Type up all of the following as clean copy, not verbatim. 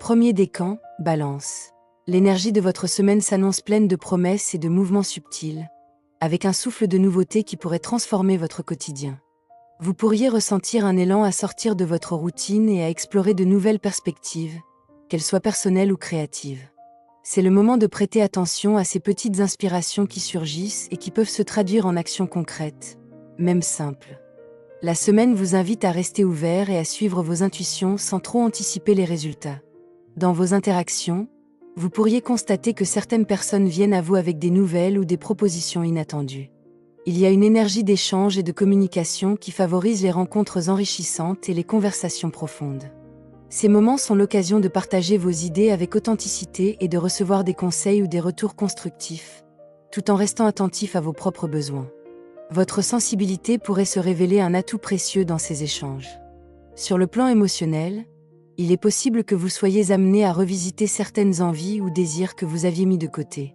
Premier décan, Balance. L'énergie de votre semaine s'annonce pleine de promesses et de mouvements subtils, avec un souffle de nouveauté qui pourrait transformer votre quotidien. Vous pourriez ressentir un élan à sortir de votre routine et à explorer de nouvelles perspectives, qu'elles soient personnelles ou créatives. C'est le moment de prêter attention à ces petites inspirations qui surgissent et qui peuvent se traduire en actions concrètes, même simples. La semaine vous invite à rester ouvert et à suivre vos intuitions sans trop anticiper les résultats. Dans vos interactions, vous pourriez constater que certaines personnes viennent à vous avec des nouvelles ou des propositions inattendues. Il y a une énergie d'échange et de communication qui favorise les rencontres enrichissantes et les conversations profondes. Ces moments sont l'occasion de partager vos idées avec authenticité et de recevoir des conseils ou des retours constructifs, tout en restant attentif à vos propres besoins. Votre sensibilité pourrait se révéler un atout précieux dans ces échanges. Sur le plan émotionnel, il est possible que vous soyez amené à revisiter certaines envies ou désirs que vous aviez mis de côté.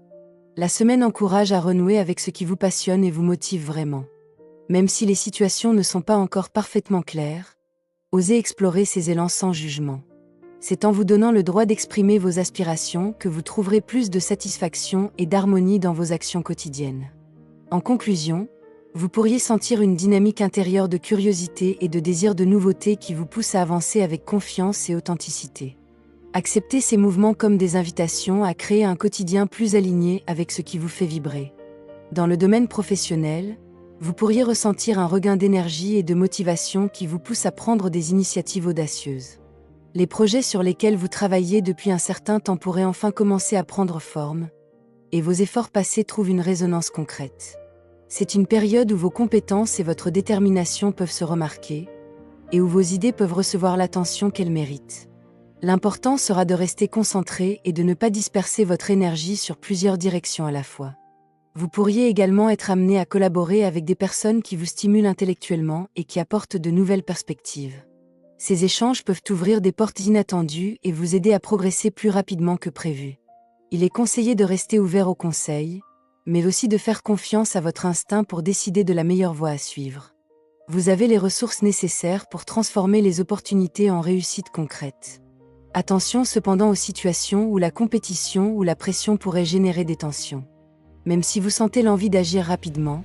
La semaine encourage à renouer avec ce qui vous passionne et vous motive vraiment. Même si les situations ne sont pas encore parfaitement claires, osez explorer ces élans sans jugement. C'est en vous donnant le droit d'exprimer vos aspirations que vous trouverez plus de satisfaction et d'harmonie dans vos actions quotidiennes. En conclusion, vous pourriez sentir une dynamique intérieure de curiosité et de désir de nouveauté qui vous pousse à avancer avec confiance et authenticité. Acceptez ces mouvements comme des invitations à créer un quotidien plus aligné avec ce qui vous fait vibrer. Dans le domaine professionnel, vous pourriez ressentir un regain d'énergie et de motivation qui vous pousse à prendre des initiatives audacieuses. Les projets sur lesquels vous travailliez depuis un certain temps pourraient enfin commencer à prendre forme, et vos efforts passés trouvent une résonance concrète. C'est une période où vos compétences et votre détermination peuvent se remarquer, et où vos idées peuvent recevoir l'attention qu'elles méritent. L'important sera de rester concentré et de ne pas disperser votre énergie sur plusieurs directions à la fois. Vous pourriez également être amené à collaborer avec des personnes qui vous stimulent intellectuellement et qui apportent de nouvelles perspectives. Ces échanges peuvent ouvrir des portes inattendues et vous aider à progresser plus rapidement que prévu. Il est conseillé de rester ouvert aux conseils, mais aussi de faire confiance à votre instinct pour décider de la meilleure voie à suivre. Vous avez les ressources nécessaires pour transformer les opportunités en réussites concrètes. Attention cependant aux situations où la compétition ou la pression pourrait générer des tensions. Même si vous sentez l'envie d'agir rapidement,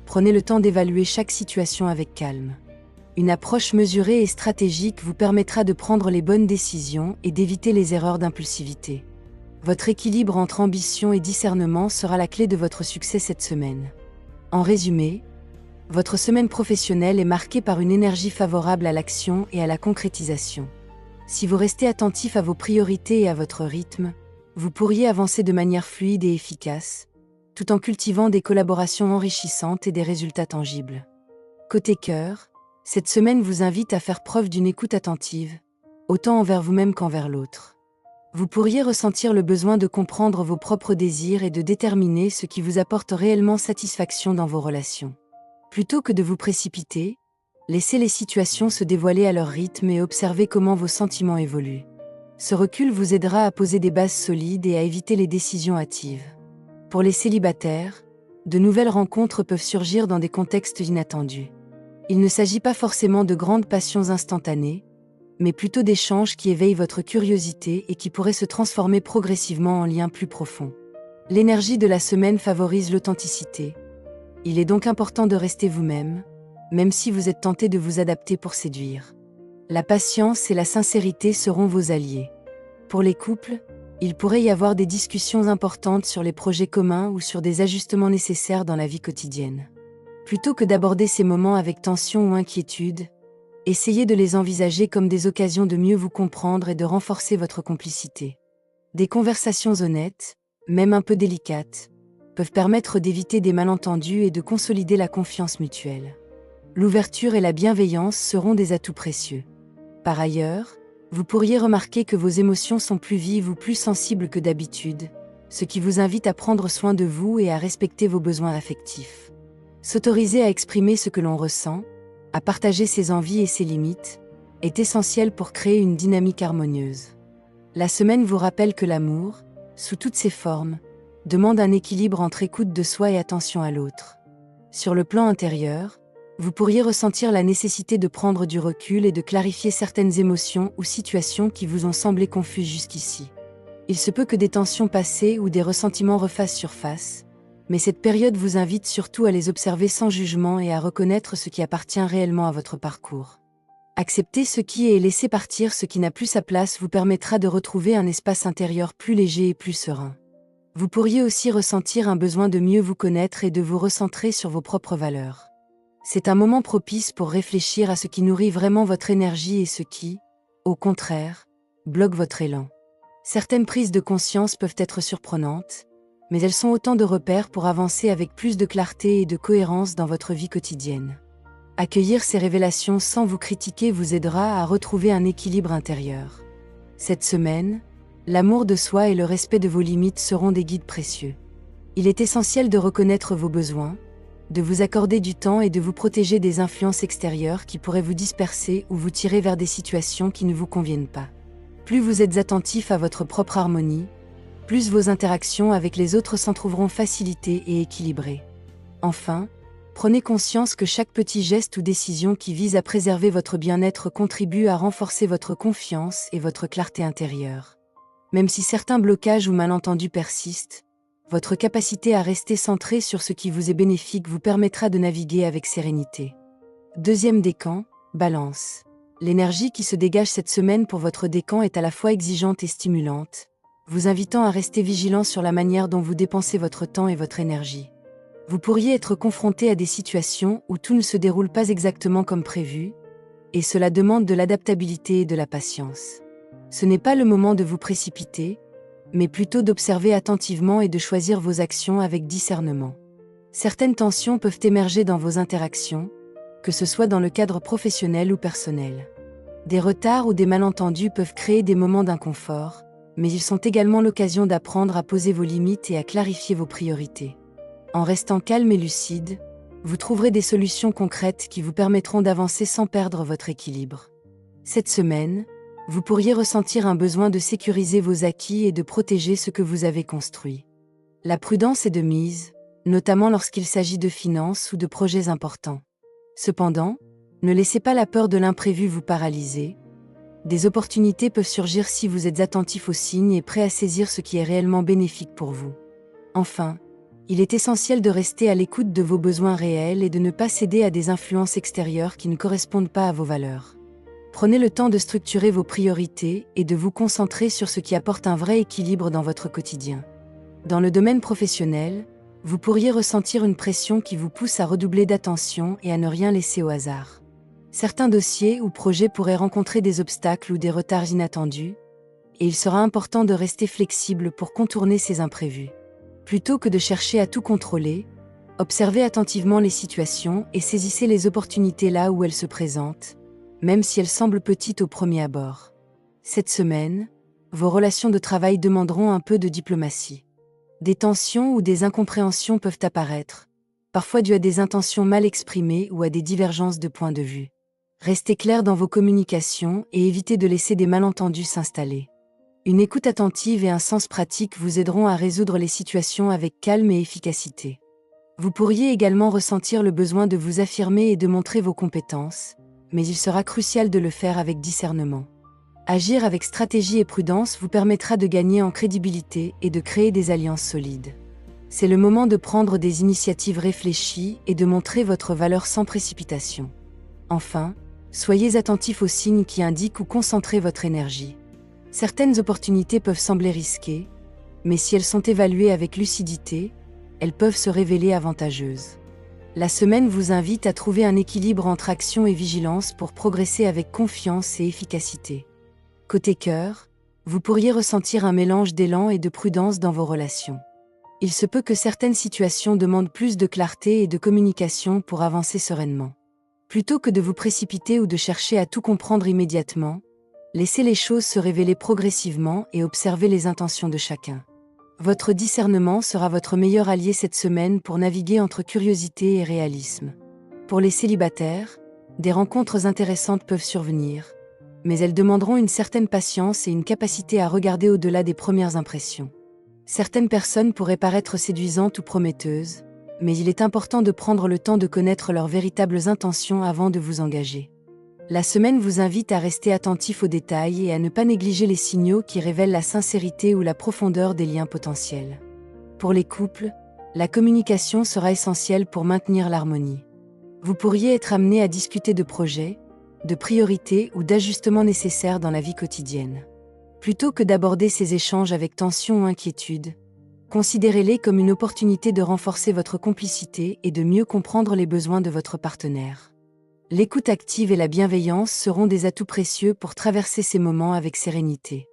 prenez le temps d'évaluer chaque situation avec calme. Une approche mesurée et stratégique vous permettra de prendre les bonnes décisions et d'éviter les erreurs d'impulsivité. Votre équilibre entre ambition et discernement sera la clé de votre succès cette semaine. En résumé, votre semaine professionnelle est marquée par une énergie favorable à l'action et à la concrétisation. Si vous restez attentif à vos priorités et à votre rythme, vous pourriez avancer de manière fluide et efficace, tout en cultivant des collaborations enrichissantes et des résultats tangibles. Côté cœur, cette semaine vous invite à faire preuve d'une écoute attentive, autant envers vous-même qu'envers l'autre. Vous pourriez ressentir le besoin de comprendre vos propres désirs et de déterminer ce qui vous apporte réellement satisfaction dans vos relations. Plutôt que de vous précipiter, laissez les situations se dévoiler à leur rythme et observez comment vos sentiments évoluent. Ce recul vous aidera à poser des bases solides et à éviter les décisions hâtives. Pour les célibataires, de nouvelles rencontres peuvent surgir dans des contextes inattendus. Il ne s'agit pas forcément de grandes passions instantanées, mais plutôt d'échanges qui éveillent votre curiosité et qui pourraient se transformer progressivement en liens plus profonds. L'énergie de la semaine favorise l'authenticité. Il est donc important de rester vous-même, même si vous êtes tenté de vous adapter pour séduire. La patience et la sincérité seront vos alliés. Pour les couples, il pourrait y avoir des discussions importantes sur les projets communs ou sur des ajustements nécessaires dans la vie quotidienne. Plutôt que d'aborder ces moments avec tension ou inquiétude, essayez de les envisager comme des occasions de mieux vous comprendre et de renforcer votre complicité. Des conversations honnêtes, même un peu délicates, peuvent permettre d'éviter des malentendus et de consolider la confiance mutuelle. L'ouverture et la bienveillance seront des atouts précieux. Par ailleurs, vous pourriez remarquer que vos émotions sont plus vives ou plus sensibles que d'habitude, ce qui vous invite à prendre soin de vous et à respecter vos besoins affectifs. S'autoriser à exprimer ce que l'on ressent, à partager ses envies et ses limites, est essentiel pour créer une dynamique harmonieuse. La semaine vous rappelle que l'amour, sous toutes ses formes, demande un équilibre entre écoute de soi et attention à l'autre. Sur le plan intérieur, Vous pourriez ressentir la nécessité de prendre du recul et de clarifier certaines émotions ou situations qui vous ont semblé confuses jusqu'ici. Il se peut que des tensions passées ou des ressentiments refassent surface, mais cette période vous invite surtout à les observer sans jugement et à reconnaître ce qui appartient réellement à votre parcours. Accepter ce qui est et laisser partir ce qui n'a plus sa place vous permettra de retrouver un espace intérieur plus léger et plus serein. Vous pourriez aussi ressentir un besoin de mieux vous connaître et de vous recentrer sur vos propres valeurs. C'est un moment propice pour réfléchir à ce qui nourrit vraiment votre énergie et ce qui, au contraire, bloque votre élan. Certaines prises de conscience peuvent être surprenantes, mais elles sont autant de repères pour avancer avec plus de clarté et de cohérence dans votre vie quotidienne. Accueillir ces révélations sans vous critiquer vous aidera à retrouver un équilibre intérieur. Cette semaine, l'amour de soi et le respect de vos limites seront des guides précieux. Il est essentiel de reconnaître vos besoins, de vous accorder du temps et de vous protéger des influences extérieures qui pourraient vous disperser ou vous tirer vers des situations qui ne vous conviennent pas. Plus vous êtes attentif à votre propre harmonie, plus vos interactions avec les autres s'en trouveront facilitées et équilibrées. Enfin, prenez conscience que chaque petit geste ou décision qui vise à préserver votre bien-être contribue à renforcer votre confiance et votre clarté intérieure. Même si certains blocages ou malentendus persistent, votre capacité à rester centré sur ce qui vous est bénéfique vous permettra de naviguer avec sérénité. Deuxième décan, Balance. L'énergie qui se dégage cette semaine pour votre décan est à la fois exigeante et stimulante, vous invitant à rester vigilant sur la manière dont vous dépensez votre temps et votre énergie. Vous pourriez être confronté à des situations où tout ne se déroule pas exactement comme prévu, et cela demande de l'adaptabilité et de la patience. Ce n'est pas le moment de vous précipiter, mais plutôt d'observer attentivement et de choisir vos actions avec discernement. Certaines tensions peuvent émerger dans vos interactions, que ce soit dans le cadre professionnel ou personnel. Des retards ou des malentendus peuvent créer des moments d'inconfort, mais ils sont également l'occasion d'apprendre à poser vos limites et à clarifier vos priorités. En restant calme et lucide, vous trouverez des solutions concrètes qui vous permettront d'avancer sans perdre votre équilibre. Cette semaine, vous pourriez ressentir un besoin de sécuriser vos acquis et de protéger ce que vous avez construit. La prudence est de mise, notamment lorsqu'il s'agit de finances ou de projets importants. Cependant, ne laissez pas la peur de l'imprévu vous paralyser. Des opportunités peuvent surgir si vous êtes attentif aux signes et prêt à saisir ce qui est réellement bénéfique pour vous. Enfin, il est essentiel de rester à l'écoute de vos besoins réels et de ne pas céder à des influences extérieures qui ne correspondent pas à vos valeurs. Prenez le temps de structurer vos priorités et de vous concentrer sur ce qui apporte un vrai équilibre dans votre quotidien. Dans le domaine professionnel, vous pourriez ressentir une pression qui vous pousse à redoubler d'attention et à ne rien laisser au hasard. Certains dossiers ou projets pourraient rencontrer des obstacles ou des retards inattendus, et il sera important de rester flexible pour contourner ces imprévus. Plutôt que de chercher à tout contrôler, observez attentivement les situations et saisissez les opportunités là où elles se présentent, même si elles semblent petites au premier abord. Cette semaine, vos relations de travail demanderont un peu de diplomatie. Des tensions ou des incompréhensions peuvent apparaître, parfois dues à des intentions mal exprimées ou à des divergences de points de vue. Restez clair dans vos communications et évitez de laisser des malentendus s'installer. Une écoute attentive et un sens pratique vous aideront à résoudre les situations avec calme et efficacité. Vous pourriez également ressentir le besoin de vous affirmer et de montrer vos compétences, mais il sera crucial de le faire avec discernement. Agir avec stratégie et prudence vous permettra de gagner en crédibilité et de créer des alliances solides. C'est le moment de prendre des initiatives réfléchies et de montrer votre valeur sans précipitation. Enfin, soyez attentifs aux signes qui indiquent où concentrer votre énergie. Certaines opportunités peuvent sembler risquées, mais si elles sont évaluées avec lucidité, elles peuvent se révéler avantageuses. La semaine vous invite à trouver un équilibre entre action et vigilance pour progresser avec confiance et efficacité. Côté cœur, vous pourriez ressentir un mélange d'élan et de prudence dans vos relations. Il se peut que certaines situations demandent plus de clarté et de communication pour avancer sereinement. Plutôt que de vous précipiter ou de chercher à tout comprendre immédiatement, laissez les choses se révéler progressivement et observez les intentions de chacun. Votre discernement sera votre meilleur allié cette semaine pour naviguer entre curiosité et réalisme. Pour les célibataires, des rencontres intéressantes peuvent survenir, mais elles demanderont une certaine patience et une capacité à regarder au-delà des premières impressions. Certaines personnes pourraient paraître séduisantes ou prometteuses, mais il est important de prendre le temps de connaître leurs véritables intentions avant de vous engager. La semaine vous invite à rester attentif aux détails et à ne pas négliger les signaux qui révèlent la sincérité ou la profondeur des liens potentiels. Pour les couples, la communication sera essentielle pour maintenir l'harmonie. Vous pourriez être amené à discuter de projets, de priorités ou d'ajustements nécessaires dans la vie quotidienne. Plutôt que d'aborder ces échanges avec tension ou inquiétude, considérez-les comme une opportunité de renforcer votre complicité et de mieux comprendre les besoins de votre partenaire. L'écoute active et la bienveillance seront des atouts précieux pour traverser ces moments avec sérénité.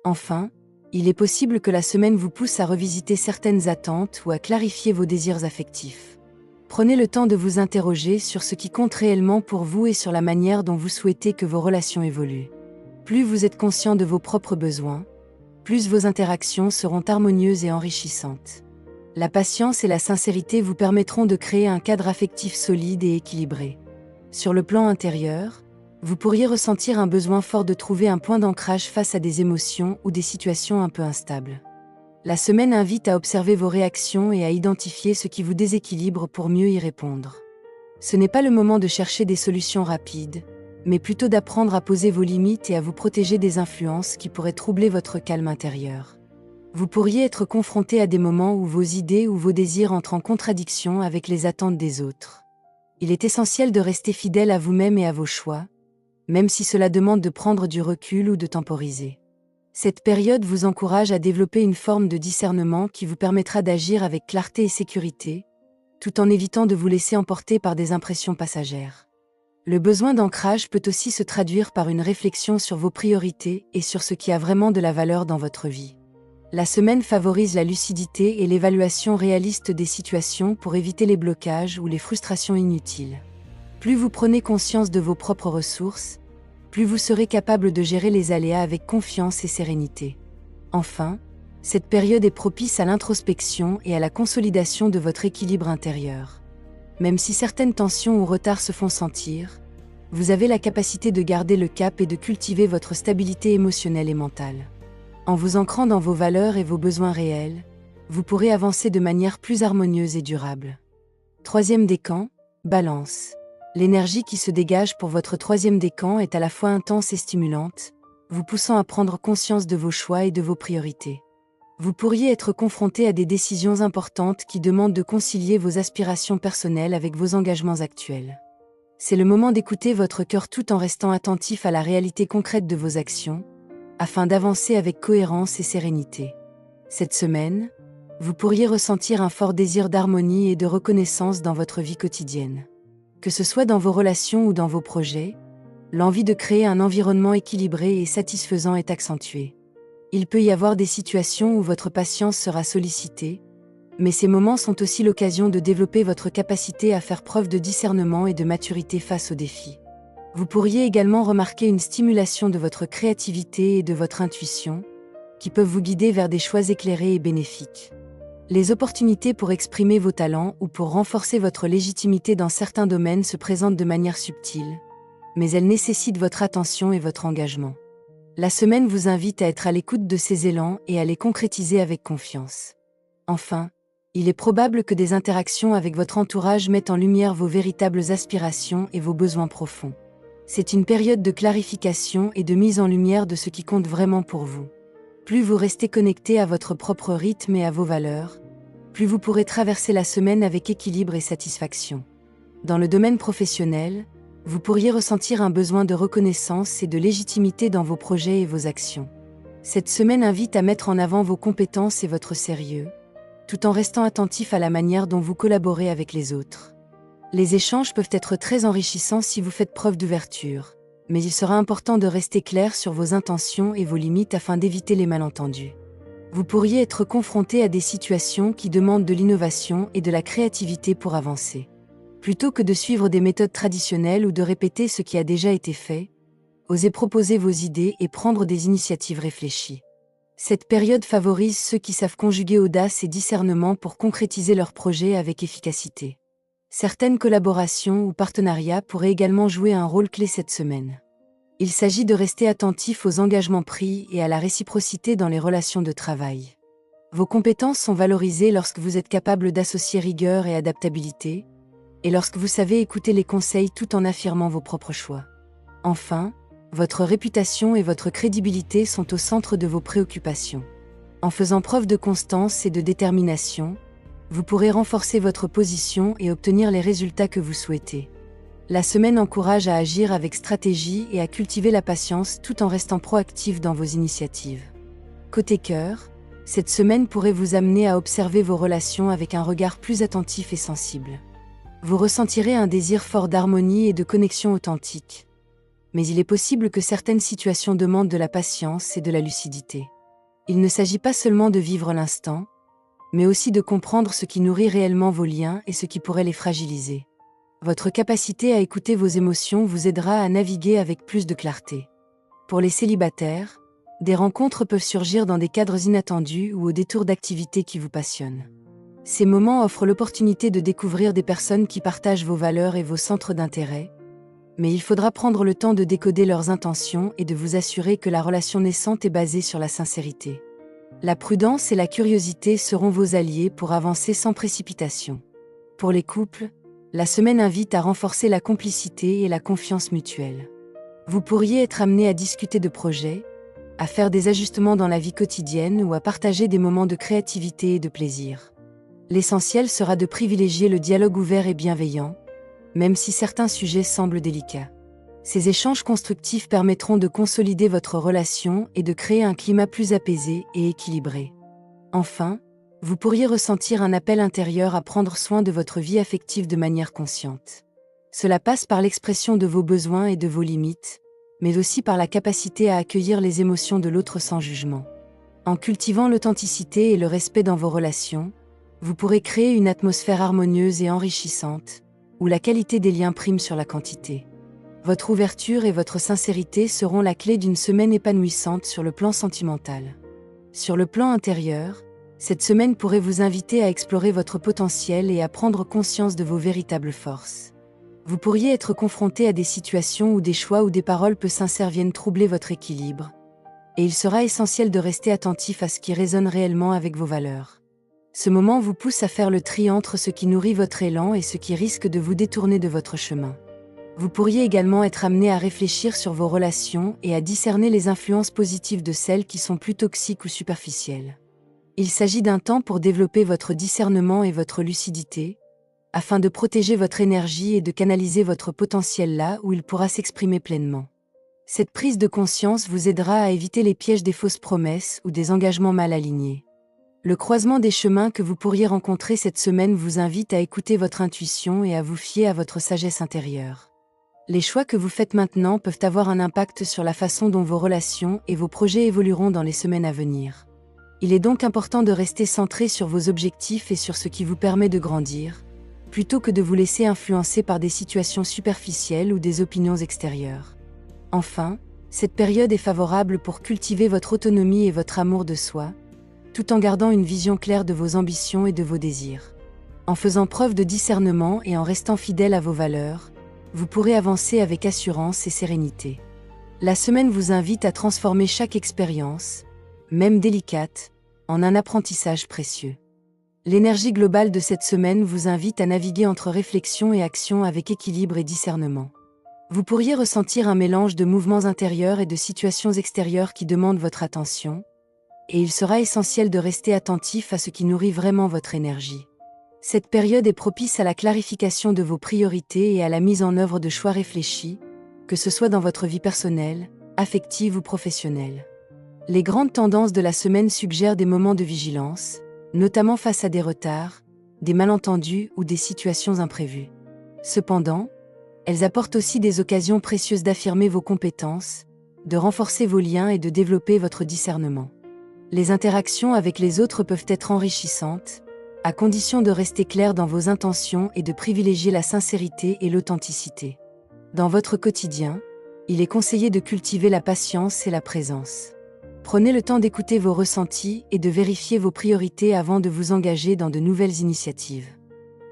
Enfin, il est possible que la semaine vous pousse à revisiter certaines attentes ou à clarifier vos désirs affectifs. Prenez le temps de vous interroger sur ce qui compte réellement pour vous et sur la manière dont vous souhaitez que vos relations évoluent. Plus vous êtes conscient de vos propres besoins, plus vos interactions seront harmonieuses et enrichissantes. La patience et la sincérité vous permettront de créer un cadre affectif solide et équilibré. Sur le plan intérieur, vous pourriez ressentir un besoin fort de trouver un point d'ancrage face à des émotions ou des situations un peu instables. La semaine invite à observer vos réactions et à identifier ce qui vous déséquilibre pour mieux y répondre. Ce n'est pas le moment de chercher des solutions rapides, mais plutôt d'apprendre à poser vos limites et à vous protéger des influences qui pourraient troubler votre calme intérieur. Vous pourriez être confronté à des moments où vos idées ou vos désirs entrent en contradiction avec les attentes des autres. Il est essentiel de rester fidèle à vous-même et à vos choix, même si cela demande de prendre du recul ou de temporiser. Cette période vous encourage à développer une forme de discernement qui vous permettra d'agir avec clarté et sécurité, tout en évitant de vous laisser emporter par des impressions passagères. Le besoin d'ancrage peut aussi se traduire par une réflexion sur vos priorités et sur ce qui a vraiment de la valeur dans votre vie. La semaine favorise la lucidité et l'évaluation réaliste des situations pour éviter les blocages ou les frustrations inutiles. Plus vous prenez conscience de vos propres ressources, plus vous serez capable de gérer les aléas avec confiance et sérénité. Enfin, cette période est propice à l'introspection et à la consolidation de votre équilibre intérieur. Même si certaines tensions ou retards se font sentir, vous avez la capacité de garder le cap et de cultiver votre stabilité émotionnelle et mentale. En vous ancrant dans vos valeurs et vos besoins réels, vous pourrez avancer de manière plus harmonieuse et durable. Troisième décan, Balance. L'énergie qui se dégage pour votre troisième décan est à la fois intense et stimulante, vous poussant à prendre conscience de vos choix et de vos priorités. Vous pourriez être confronté à des décisions importantes qui demandent de concilier vos aspirations personnelles avec vos engagements actuels. C'est le moment d'écouter votre cœur tout en restant attentif à la réalité concrète de vos actions, afin d'avancer avec cohérence et sérénité. Cette semaine, vous pourriez ressentir un fort désir d'harmonie et de reconnaissance dans votre vie quotidienne. Que ce soit dans vos relations ou dans vos projets, l'envie de créer un environnement équilibré et satisfaisant est accentuée. Il peut y avoir des situations où votre patience sera sollicitée, mais ces moments sont aussi l'occasion de développer votre capacité à faire preuve de discernement et de maturité face aux défis. Vous pourriez également remarquer une stimulation de votre créativité et de votre intuition, qui peuvent vous guider vers des choix éclairés et bénéfiques. Les opportunités pour exprimer vos talents ou pour renforcer votre légitimité dans certains domaines se présentent de manière subtile, mais elles nécessitent votre attention et votre engagement. La semaine vous invite à être à l'écoute de ces élans et à les concrétiser avec confiance. Enfin, il est probable que des interactions avec votre entourage mettent en lumière vos véritables aspirations et vos besoins profonds. C'est une période de clarification et de mise en lumière de ce qui compte vraiment pour vous. Plus vous restez connecté à votre propre rythme et à vos valeurs, plus vous pourrez traverser la semaine avec équilibre et satisfaction. Dans le domaine professionnel, vous pourriez ressentir un besoin de reconnaissance et de légitimité dans vos projets et vos actions. Cette semaine invite à mettre en avant vos compétences et votre sérieux, tout en restant attentif à la manière dont vous collaborez avec les autres. Les échanges peuvent être très enrichissants si vous faites preuve d'ouverture, mais il sera important de rester clair sur vos intentions et vos limites afin d'éviter les malentendus. Vous pourriez être confronté à des situations qui demandent de l'innovation et de la créativité pour avancer. Plutôt que de suivre des méthodes traditionnelles ou de répéter ce qui a déjà été fait, osez proposer vos idées et prendre des initiatives réfléchies. Cette période favorise ceux qui savent conjuguer audace et discernement pour concrétiser leurs projets avec efficacité. Certaines collaborations ou partenariats pourraient également jouer un rôle clé cette semaine. Il s'agit de rester attentif aux engagements pris et à la réciprocité dans les relations de travail. Vos compétences sont valorisées lorsque vous êtes capable d'associer rigueur et adaptabilité, et lorsque vous savez écouter les conseils tout en affirmant vos propres choix. Enfin, votre réputation et votre crédibilité sont au centre de vos préoccupations. En faisant preuve de constance et de détermination, vous pourrez renforcer votre position et obtenir les résultats que vous souhaitez. La semaine encourage à agir avec stratégie et à cultiver la patience tout en restant proactif dans vos initiatives. Côté cœur, cette semaine pourrait vous amener à observer vos relations avec un regard plus attentif et sensible. Vous ressentirez un désir fort d'harmonie et de connexion authentique. Mais il est possible que certaines situations demandent de la patience et de la lucidité. Il ne s'agit pas seulement de vivre l'instant, mais aussi de comprendre ce qui nourrit réellement vos liens et ce qui pourrait les fragiliser. Votre capacité à écouter vos émotions vous aidera à naviguer avec plus de clarté. Pour les célibataires, des rencontres peuvent surgir dans des cadres inattendus ou au détour d'activités qui vous passionnent. Ces moments offrent l'opportunité de découvrir des personnes qui partagent vos valeurs et vos centres d'intérêt, mais il faudra prendre le temps de décoder leurs intentions et de vous assurer que la relation naissante est basée sur la sincérité. La prudence et la curiosité seront vos alliés pour avancer sans précipitation. Pour les couples, la semaine invite à renforcer la complicité et la confiance mutuelle. Vous pourriez être amené à discuter de projets, à faire des ajustements dans la vie quotidienne ou à partager des moments de créativité et de plaisir. L'essentiel sera de privilégier le dialogue ouvert et bienveillant, même si certains sujets semblent délicats. Ces échanges constructifs permettront de consolider votre relation et de créer un climat plus apaisé et équilibré. Enfin, vous pourriez ressentir un appel intérieur à prendre soin de votre vie affective de manière consciente. Cela passe par l'expression de vos besoins et de vos limites, mais aussi par la capacité à accueillir les émotions de l'autre sans jugement. En cultivant l'authenticité et le respect dans vos relations, vous pourrez créer une atmosphère harmonieuse et enrichissante, où la qualité des liens prime sur la quantité. Votre ouverture et votre sincérité seront la clé d'une semaine épanouissante sur le plan sentimental. Sur le plan intérieur, cette semaine pourrait vous inviter à explorer votre potentiel et à prendre conscience de vos véritables forces. Vous pourriez être confronté à des situations où des choix ou des paroles peu sincères viennent troubler votre équilibre, et il sera essentiel de rester attentif à ce qui résonne réellement avec vos valeurs. Ce moment vous pousse à faire le tri entre ce qui nourrit votre élan et ce qui risque de vous détourner de votre chemin. Vous pourriez également être amené à réfléchir sur vos relations et à discerner les influences positives de celles qui sont plus toxiques ou superficielles. Il s'agit d'un temps pour développer votre discernement et votre lucidité, afin de protéger votre énergie et de canaliser votre potentiel là où il pourra s'exprimer pleinement. Cette prise de conscience vous aidera à éviter les pièges des fausses promesses ou des engagements mal alignés. Le croisement des chemins que vous pourriez rencontrer cette semaine vous invite à écouter votre intuition et à vous fier à votre sagesse intérieure. Les choix que vous faites maintenant peuvent avoir un impact sur la façon dont vos relations et vos projets évolueront dans les semaines à venir. Il est donc important de rester centré sur vos objectifs et sur ce qui vous permet de grandir, plutôt que de vous laisser influencer par des situations superficielles ou des opinions extérieures. Enfin, cette période est favorable pour cultiver votre autonomie et votre amour de soi, tout en gardant une vision claire de vos ambitions et de vos désirs. En faisant preuve de discernement et en restant fidèle à vos valeurs, vous pourrez avancer avec assurance et sérénité. La semaine vous invite à transformer chaque expérience, même délicate, en un apprentissage précieux. L'énergie globale de cette semaine vous invite à naviguer entre réflexion et action avec équilibre et discernement. Vous pourriez ressentir un mélange de mouvements intérieurs et de situations extérieures qui demandent votre attention, et il sera essentiel de rester attentif à ce qui nourrit vraiment votre énergie. Cette période est propice à la clarification de vos priorités et à la mise en œuvre de choix réfléchis, que ce soit dans votre vie personnelle, affective ou professionnelle. Les grandes tendances de la semaine suggèrent des moments de vigilance, notamment face à des retards, des malentendus ou des situations imprévues. Cependant, elles apportent aussi des occasions précieuses d'affirmer vos compétences, de renforcer vos liens et de développer votre discernement. Les interactions avec les autres peuvent être enrichissantes, à condition de rester clair dans vos intentions et de privilégier la sincérité et l'authenticité. Dans votre quotidien, il est conseillé de cultiver la patience et la présence. Prenez le temps d'écouter vos ressentis et de vérifier vos priorités avant de vous engager dans de nouvelles initiatives.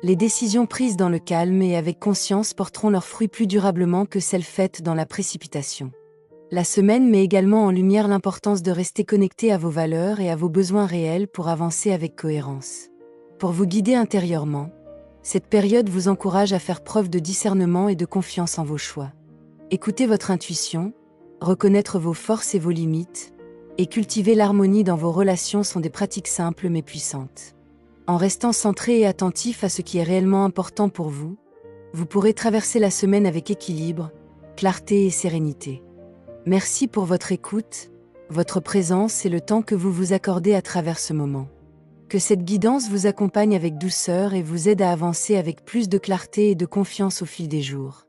Les décisions prises dans le calme et avec conscience porteront leurs fruits plus durablement que celles faites dans la précipitation. La semaine met également en lumière l'importance de rester connecté à vos valeurs et à vos besoins réels pour avancer avec cohérence. Pour vous guider intérieurement, cette période vous encourage à faire preuve de discernement et de confiance en vos choix. Écoutez votre intuition, reconnaître vos forces et vos limites, et cultiver l'harmonie dans vos relations sont des pratiques simples mais puissantes. En restant centré et attentif à ce qui est réellement important pour vous, vous pourrez traverser la semaine avec équilibre, clarté et sérénité. Merci pour votre écoute, votre présence et le temps que vous vous accordez à travers ce moment. Que cette guidance vous accompagne avec douceur et vous aide à avancer avec plus de clarté et de confiance au fil des jours.